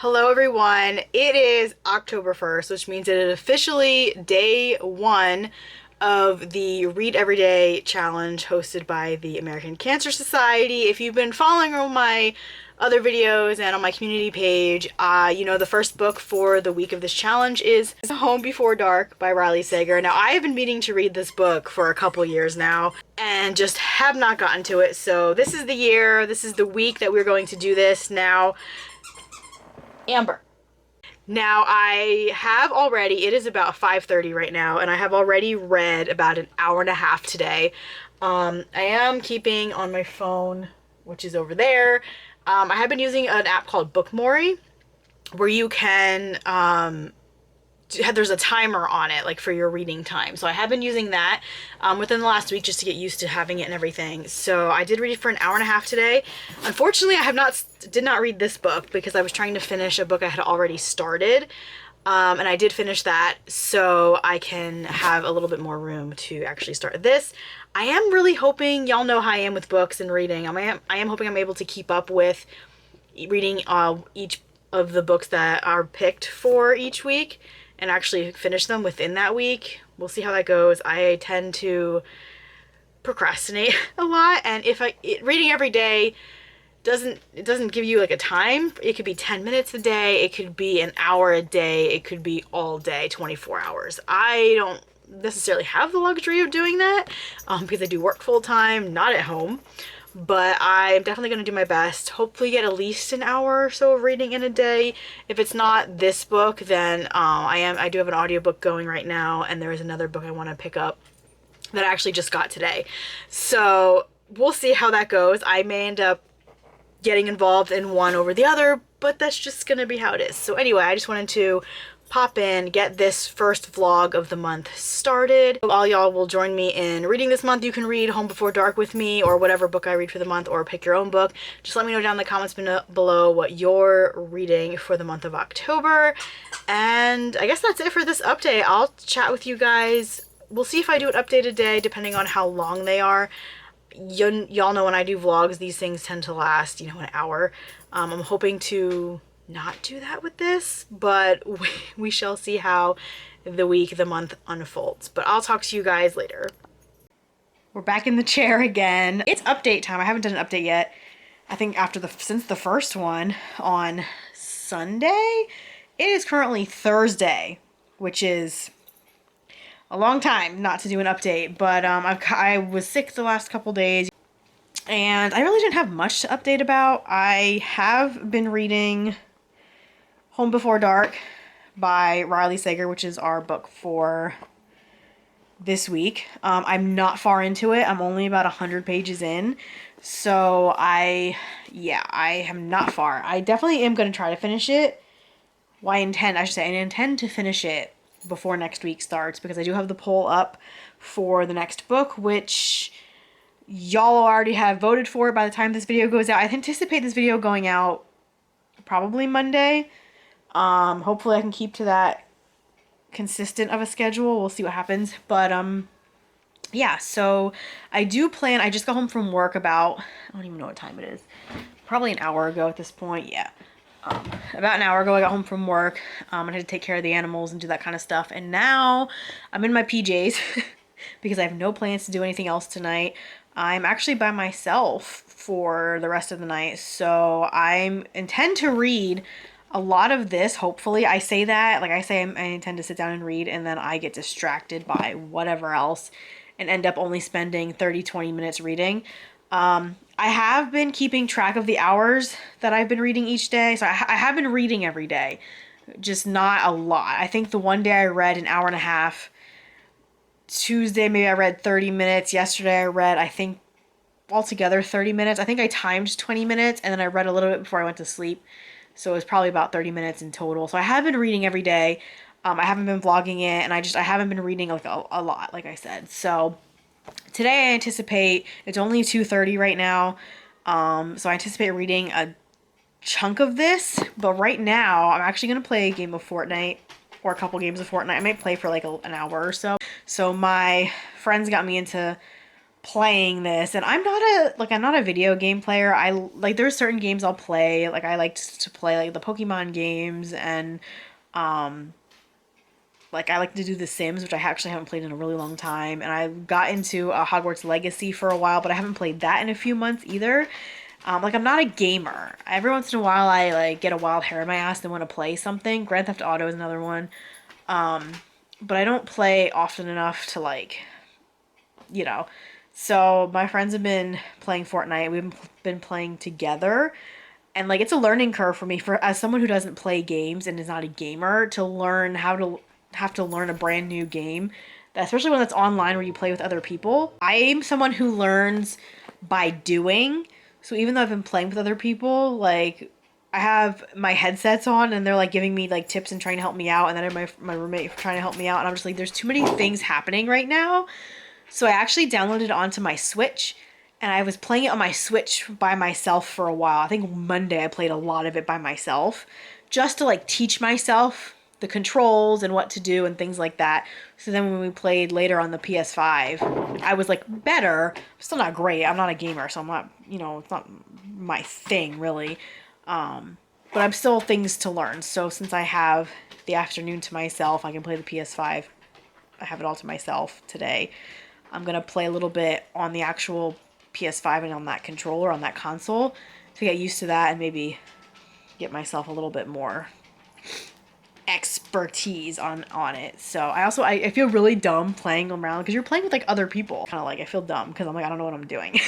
Hello everyone. It is October 1st, which means it is officially day one of the Read Every Day challenge hosted by the American Cancer Society. If you've been following all my other videos and on my community page, you know the first book for the week of this challenge is Home Before Dark by Riley Sager. Now, I have been meaning to read this book for a couple years now and just have not gotten to it. So this is the year, this is the week that we're going to do this now. Amber. Now I have already, it is about 5:30 right now, and I have already read about an hour and a half today. I am keeping on my phone, which is over there. I have been using an app called Bookmori, where you can, there's a timer on it, like for your reading time. So I have been using that within the last week just to get used to having it and everything. So I did read it for an hour and a half today. Unfortunately, I did not read this book because I was trying to finish a book I had already started. And I did finish that, so I can have a little bit more room to actually start this. I am really hoping, y'all know how I am with books and reading. I am hoping I'm able to keep up with reading each of the books that are picked for each week and actually finish them within that week. We'll see how that goes. I tend to procrastinate a lot, and reading every day doesn't give you like a time. It could be 10 minutes a day, it could be an hour a day, it could be all day, 24 hours. I don't necessarily have the luxury of doing that because I do work full time, not at home. But I'm definitely going to do my best. Hopefully get at least an hour or so of reading in a day. If it's not this book, then I do have an audiobook going right now, and there is another book I want to pick up that I actually just got today. So we'll see how that goes. I may end up getting involved in one over the other, but that's just going to be how it is. So anyway, I just wanted to pop in, get this first vlog of the month started. All y'all will join me in reading this month. You can read Home Before Dark with me, or whatever book I read for the month, or pick your own book. Just let me know down in the comments below what you're reading for the month of October. And I guess that's it for this update. I'll chat with you guys. We'll see if I do an update a day, depending on how long they are. Y'all know when I do vlogs, these things tend to last, you know, an hour. I'm hoping to not do that with this, but we shall see how the month unfolds. But I'll talk to you guys later. We're back in the chair again. It's update time. I haven't done an update yet. I think since the first one on Sunday. It is currently Thursday, which is a long time not to do an update, but I was sick the last couple days and I really didn't have much to update about. I have been reading Home Before Dark by Riley Sager, which is our book for this week. I'm not far into it. I'm only about 100 pages in. So I am not far. I definitely am going to try to finish it. I intend to finish it before next week starts, because I do have the poll up for the next book, which y'all already have voted for by the time this video goes out. I anticipate this video going out probably Monday. Hopefully I can keep to that consistent of a schedule. We'll see what happens. But yeah, so I just got home from work about, I don't even know what time it is. Probably an hour ago at this point. Yeah. About an hour ago I got home from work. I had to take care of the animals and do that kind of stuff. And now I'm in my PJs because I have no plans to do anything else tonight. I'm actually by myself for the rest of the night. So I intend to read a lot of this, hopefully. I say that, like I intend to sit down and read, and then I get distracted by whatever else and end up only spending 30-20 minutes reading. I have been keeping track of the hours that I've been reading each day. So I have been reading every day, just not a lot. I think the one day I read an hour and a half. Tuesday, maybe I read 30 minutes. Yesterday I read, I think, altogether 30 minutes. I think I timed 20 minutes, and then I read a little bit before I went to sleep. So it was probably about 30 minutes in total. So I have been reading every day. I haven't been vlogging it, and I haven't been reading like a lot, like I said. So today I anticipate, it's only 2:30 right now. So I anticipate reading a chunk of this. But right now I'm actually going to play a game of Fortnite, or a couple games of Fortnite. I might play for like an hour or so. So my friends got me into playing this, and I'm not a video game player. I like there's certain games I'll play. Like I like to play like the Pokemon games, and um like I like to do The Sims, which I actually haven't played in a really long time. And I got into Hogwarts Legacy for a while, but I haven't played that in a few months either. Like I'm not a gamer. Every once in a while, I like get a wild hair in my ass and want to play something. Grand Theft Auto is another one, but I don't play often enough to like, you know. So my friends have been playing Fortnite. We've been playing together, and like it's a learning curve for me for as someone who doesn't play games and is not a gamer to learn how to have to learn a brand new game, especially when it's online where you play with other people. I'm someone who learns by doing. So even though I've been playing with other people, like I have my headsets on and they're like giving me like tips and trying to help me out, and then I have my roommate trying to help me out, and I'm just like there's too many things happening right now. So I actually downloaded it onto my Switch, and I was playing it on my Switch by myself for a while. I think Monday I played a lot of it by myself just to like teach myself the controls and what to do and things like that. So then when we played later on the PS5, I was like better. Still not great. I'm not a gamer, so I'm not, it's not my thing really. But I'm still things to learn. So since I have the afternoon to myself, I can play the PS5. I have it all to myself today. I'm going to play a little bit on the actual PS5 and on that controller, on that console, to get used to that and maybe get myself a little bit more expertise on it. So I feel really dumb playing around because you're playing with like other people. Kind of like I feel dumb because I'm like I don't know what I'm doing.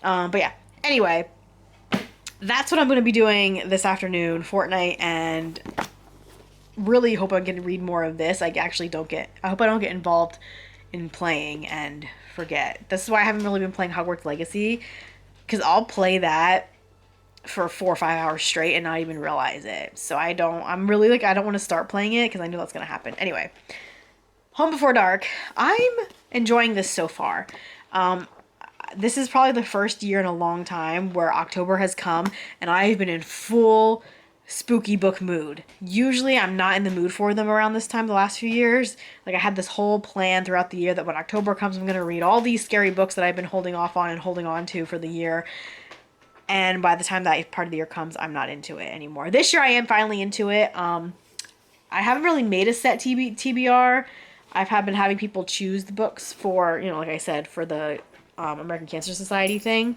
But yeah. Anyway, that's what I'm going to be doing this afternoon, Fortnite, and really hope I can read more of this. I hope I don't get involved in playing and forget. This is why I haven't really been playing Hogwarts Legacy, because I'll play that for 4 or 5 hours straight and not even realize it. So I'm really like, I don't want to start playing it because I know that's going to happen. Anyway, Home Before Dark. I'm enjoying this so far. This is probably the first year in a long time where October has come and I've been in full spooky book mood. Usually I'm not in the mood for them around this time the last few years. Like I had this whole plan throughout the year that when October comes I'm going to read all these scary books that I've been holding off on and holding on to for the year. And by the time that part of the year comes, I'm not into it anymore. This year I am finally into it. I haven't really made a set TBR. Been having people choose the books for, like I said, for the American Cancer Society thing,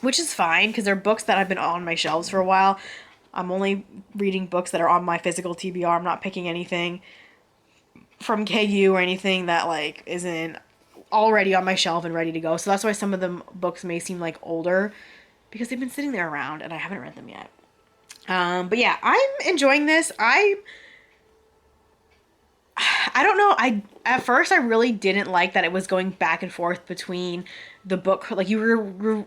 which is fine because they're books that have been on my shelves for a while. I'm only reading books that are on my physical TBR. I'm not picking anything from KU or anything that like isn't already on my shelf and ready to go. So that's why some of the books may seem like older, because they've been sitting there around and I haven't read them yet. But yeah, I'm enjoying this. I don't know. At first I really didn't like that it was going back and forth between the book. Like you were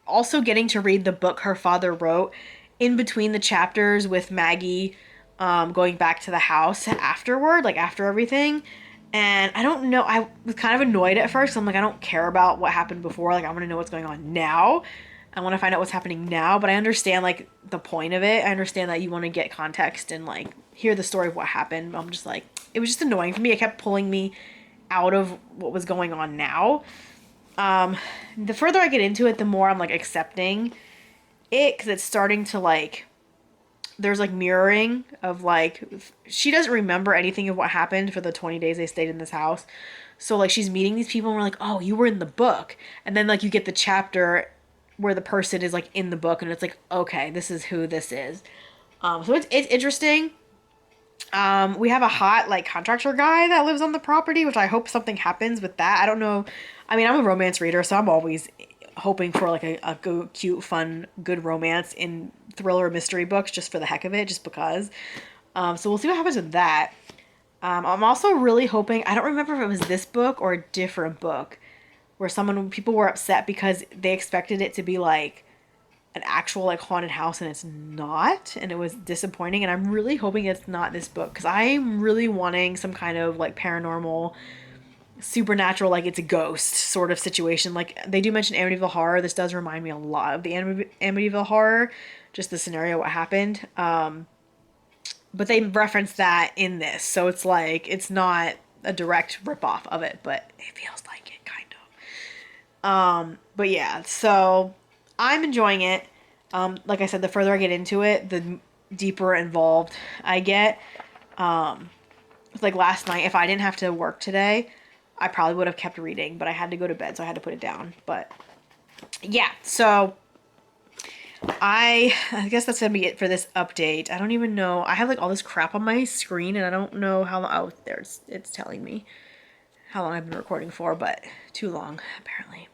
also getting to read the book her father wrote in between the chapters with Maggie going back to the house afterward, like after everything. And I don't know. I was kind of annoyed at first. I'm like, I don't care about what happened before. Like, I want to know what's going on now. I want to find out what's happening now. But I understand, like, the point of it. I understand that you want to get context and, like, hear the story of what happened. I'm just like, it was just annoying for me. It kept pulling me out of what was going on now. The further I get into it, the more I'm, like, accepting it. Because it's starting to, like, there's like mirroring of like she doesn't remember anything of what happened for the 20 days they stayed in this house. So like she's meeting these people and we're like, oh, you were in the book. And then like you get the chapter where the person is like in the book and it's like, okay, this is who this is. So it's interesting. We have a hot like contractor guy that lives on the property, which I hope something happens with that. I don't know. I mean, I'm a romance reader, so I'm always hoping for like a good, cute, fun, good romance in thriller mystery books just for the heck of it, just because. So we'll see what happens with that. I'm also really hoping, I don't remember if it was this book or a different book, where people were upset because they expected it to be like an actual like haunted house and it's not, and it was disappointing, and I'm really hoping it's not this book because I'm really wanting some kind of like paranormal supernatural, like it's a ghost sort of situation. Like they do mention Amityville Horror. This does remind me a lot of the Amityville Horror, just the scenario, what happened. But they reference that in this, so it's like it's not a direct ripoff of it, but it feels like it kind of. But yeah, so I'm enjoying it. Like I said, the further I get into it, the deeper involved I get. Like last night, if I didn't have to work today, I probably would have kept reading, but I had to go to bed, so I had to put it down. But yeah, so I guess that's gonna be it for this update. I don't even know. I have like all this crap on my screen, and I don't know how long. Oh, there's it's telling me how long I've been recording for, but too long apparently.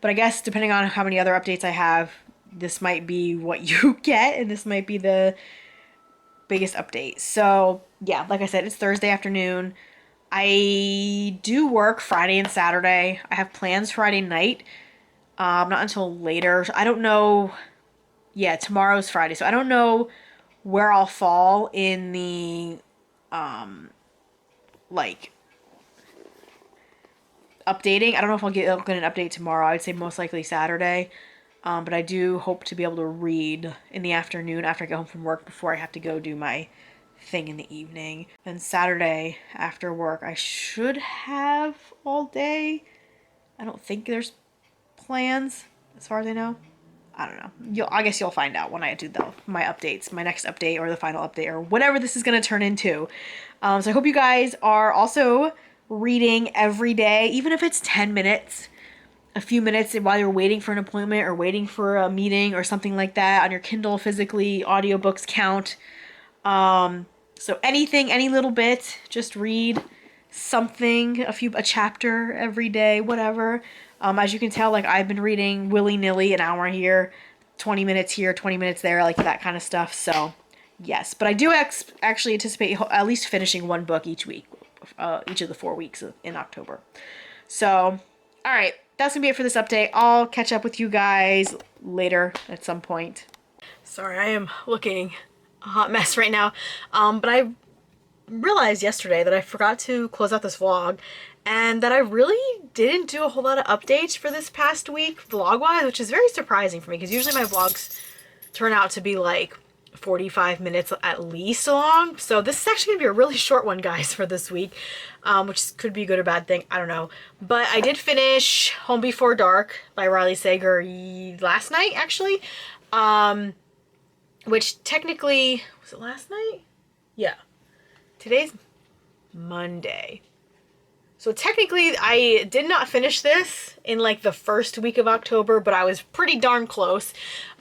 But I guess depending on how many other updates I have, this might be what you get, and this might be the biggest update. So yeah, like I said, it's Thursday afternoon. I do work Friday and Saturday. I have plans Friday night. Not until later. I don't know. Yeah, tomorrow's Friday, so I don't know where I'll fall in the like updating. I don't know if I'll get an update tomorrow. I'd say most likely Saturday. But I do hope to be able to read in the afternoon after I get home from work before I have to go do my thing in the evening. Then Saturday after work, I should have all day. I don't think there's plans as far as I know. I don't know. I guess you'll find out when I do my updates, my next update or the final update or whatever this is going to turn into. So I hope you guys are also reading every day, even if it's 10 minutes, a few minutes while you're waiting for an appointment or waiting for a meeting or something like that on your Kindle physically. Audiobooks count. So anything, any little bit, just read something, a chapter every day, whatever. As you can tell, like I've been reading willy-nilly, an hour here, 20 minutes here, 20 minutes there, like that kind of stuff. So yes, but I do actually anticipate at least finishing one book each week, each of the 4 weeks in October. So, all right, that's gonna be it for this update. I'll catch up with you guys later at some point. Sorry, I am looking a hot mess right now. But I realized yesterday that I forgot to close out this vlog and that I really didn't do a whole lot of updates for this past week vlog-wise, which is very surprising for me because usually my vlogs turn out to be like 45 minutes at least long. So this is actually gonna be a really short one, guys, for this week, which could be a good or bad thing. I don't know. But I did finish Home Before Dark by Riley Sager last night, actually. Which technically, was it last night? Yeah. Today's Monday. So technically I did not finish this in like the first week of October, but I was pretty darn close.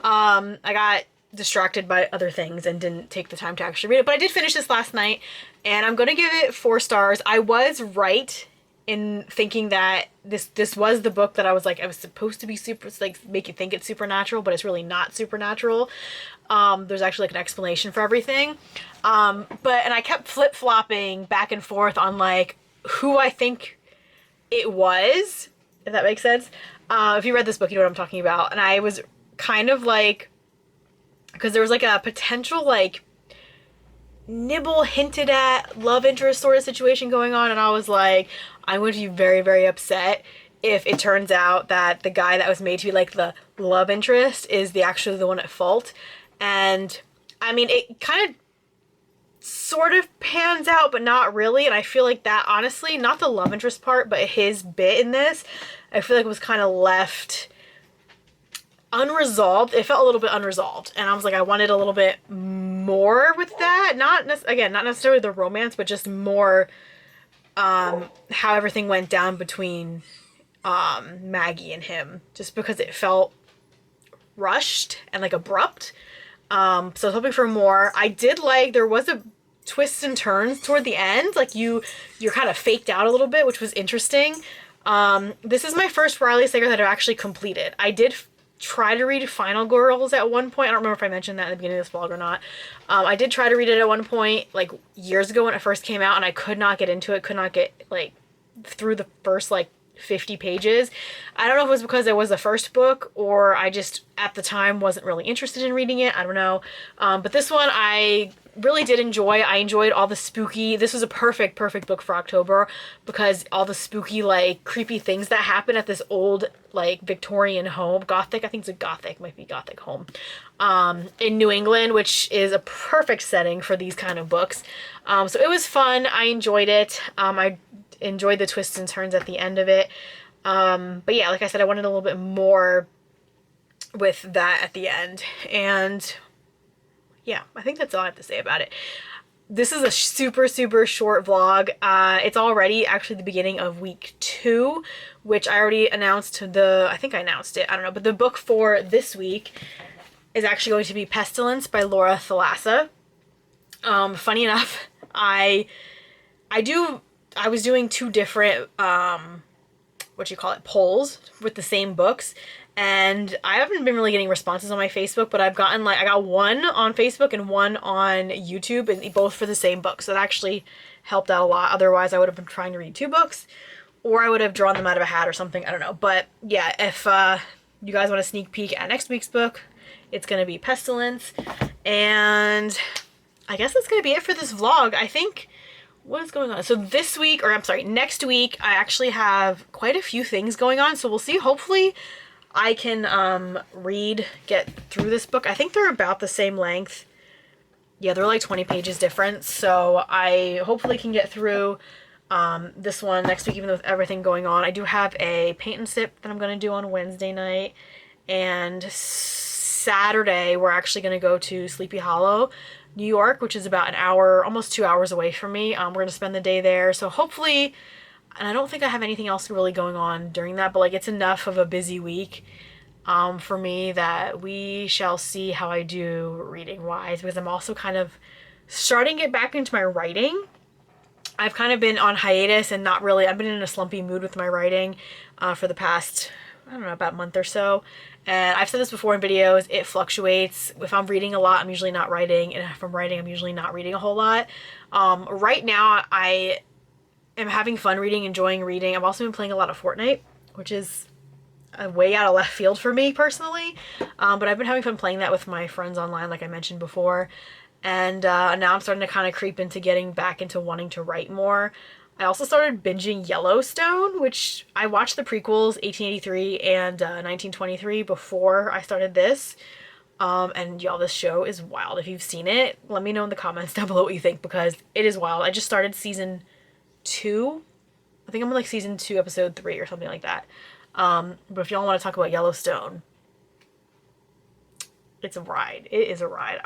I got distracted by other things and didn't take the time to actually read it, but I did finish this last night and I'm gonna give it 4 stars. I was right in thinking that this was the book that I was supposed to be super, like make you think it's supernatural, but it's really not supernatural. There's actually like an explanation for everything. And I kept flip-flopping back and forth on like who I think it was, if that makes sense. If you read this book, you know what I'm talking about. And I was kind of like, because there was like a potential like nibble hinted at love interest sort of situation going on, and I was like, I'm going to be very, very upset if it turns out that the guy that was made to be like the love interest is actually the one at fault. And I mean, it kind of sort of pans out, but not really. And I feel like that, honestly, not the love interest part, but his bit in this, I feel like it was kind of left unresolved. It felt a little bit unresolved, and I was like, I wanted a little bit more with that. Not necessarily the romance, but just more how everything went down between Maggie and him, just because it felt rushed and like abrupt. So I was hoping for more. I did like, there was a twists and turns toward the end, like you're kind of faked out a little bit, which was interesting. This is my first Riley Sager that I've actually completed. I did try to read Final Girls at one point. I don't remember if I mentioned that in the beginning of this vlog or not. I did try to read it at one point, like years ago when it first came out, and I could not get into it, could not get like through the first like 50 pages. I don't know if it was because it was the first book or I just at the time wasn't really interested in reading it. I don't know. But this one I really did enjoy. I enjoyed all the spooky, this was a perfect book for October because all the spooky like creepy things that happen at this old like Victorian home, Gothic, I think it's a Gothic, might be Gothic home, in New England, which is a perfect setting for these kind of books. So it was fun. I enjoyed it. I enjoyed the twists and turns at the end of it. But yeah, like I said, I wanted a little bit more with that at the end. And yeah, I think that's all I have to say about it. This is a super, super short vlog. It's already actually the beginning of week 2, which I already announced I think I announced it, I don't know, but the book for this week is actually going to be Pestilence by Laura Thalassa. Funny enough, I was doing 2 different, polls with the same books. And I haven't been really getting responses on my Facebook, but I got one on Facebook and one on YouTube, and both for the same book. So that actually helped out a lot. Otherwise, I would have been trying to read 2 books, or I would have drawn them out of a hat or something. I don't know. But yeah, if you guys want a sneak peek at next week's book, it's going to be Pestilence. And I guess that's going to be it for this vlog. I think, what is going on? So next week, I actually have quite a few things going on. So we'll see. Hopefully I can get through this book. I think they're about the same length. Yeah, they're like 20 pages different. So I hopefully can get through this one next week, even with everything going on. I do have a paint and sip that I'm going to do on Wednesday night. And Saturday, we're actually going to go to Sleepy Hollow, New York, which is about an hour, almost 2 hours away from me. We're going to spend the day there. So hopefully, and I don't think I have anything else really going on during that, but like it's enough of a busy week for me that we shall see how I do reading wise, because I'm also kind of starting to get back into my writing. I've kind of been on hiatus and I've been in a slumpy mood with my writing for the past, I don't know, about a month or so. And I've said this before in videos, it fluctuates. If I'm reading a lot, I'm usually not writing. And if I'm writing, I'm usually not reading a whole lot. Right now, I am having fun reading, enjoying reading. I've also been playing a lot of Fortnite, which is way out of left field for me personally. But I've been having fun playing that with my friends online, like I mentioned before. And now I'm starting to kind of creep into getting back into wanting to write more. I also started binging Yellowstone, which I watched the prequels, 1883 and 1923, before I started this. And y'all, this show is wild. If you've seen it, let me know in the comments down below what you think, because it is wild. I just started season 2. I think I'm on like season 2, episode 3 or something like that. But if y'all want to talk about Yellowstone, it's a ride. It is a ride.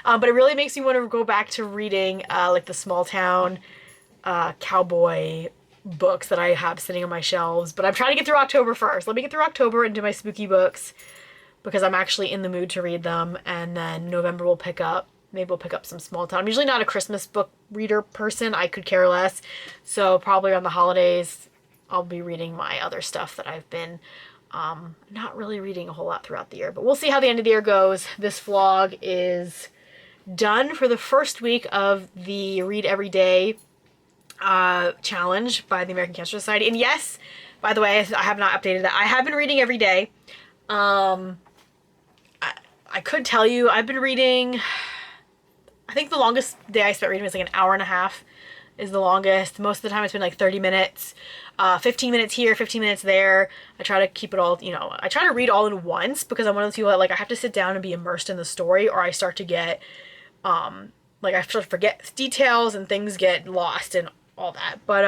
But it really makes me want to go back to reading like the small town cowboy books that I have sitting on my shelves. But I'm trying to get through October first. Let me get through October and do my spooky books, because I'm actually in the mood to read them. And then November we'll pick up. Maybe we'll pick up some small town. I'm usually not a Christmas book reader person. I could care less. So probably around the holidays, I'll be reading my other stuff that I've been not really reading a whole lot throughout the year. But we'll see how the end of the year goes. This vlog is done for the first week of the Read Every Day challenge by the American Cancer Society. And yes, by the way, I have not updated that. I have been reading every day. I could tell you I've been reading, I think the longest day I spent reading was like an hour and a half is the longest. Most of the time it's been like 30 minutes, 15 minutes here, 15 minutes there. I try to keep it all, I try to read all in once, because I'm one of those people that like I have to sit down and be immersed in the story, or I start to get, like I start to forget details and things get lost and all that. But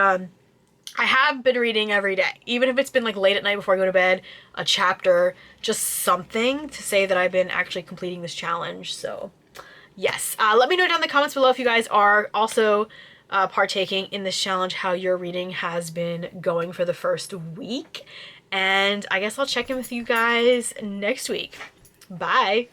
I have been reading every day, even if it's been like late at night before I go to bed, a chapter, just something to say that I've been actually completing this challenge. So yes, let me know down in the comments below if you guys are also partaking in this challenge, how your reading has been going for the first week. And I guess I'll check in with you guys next week. Bye.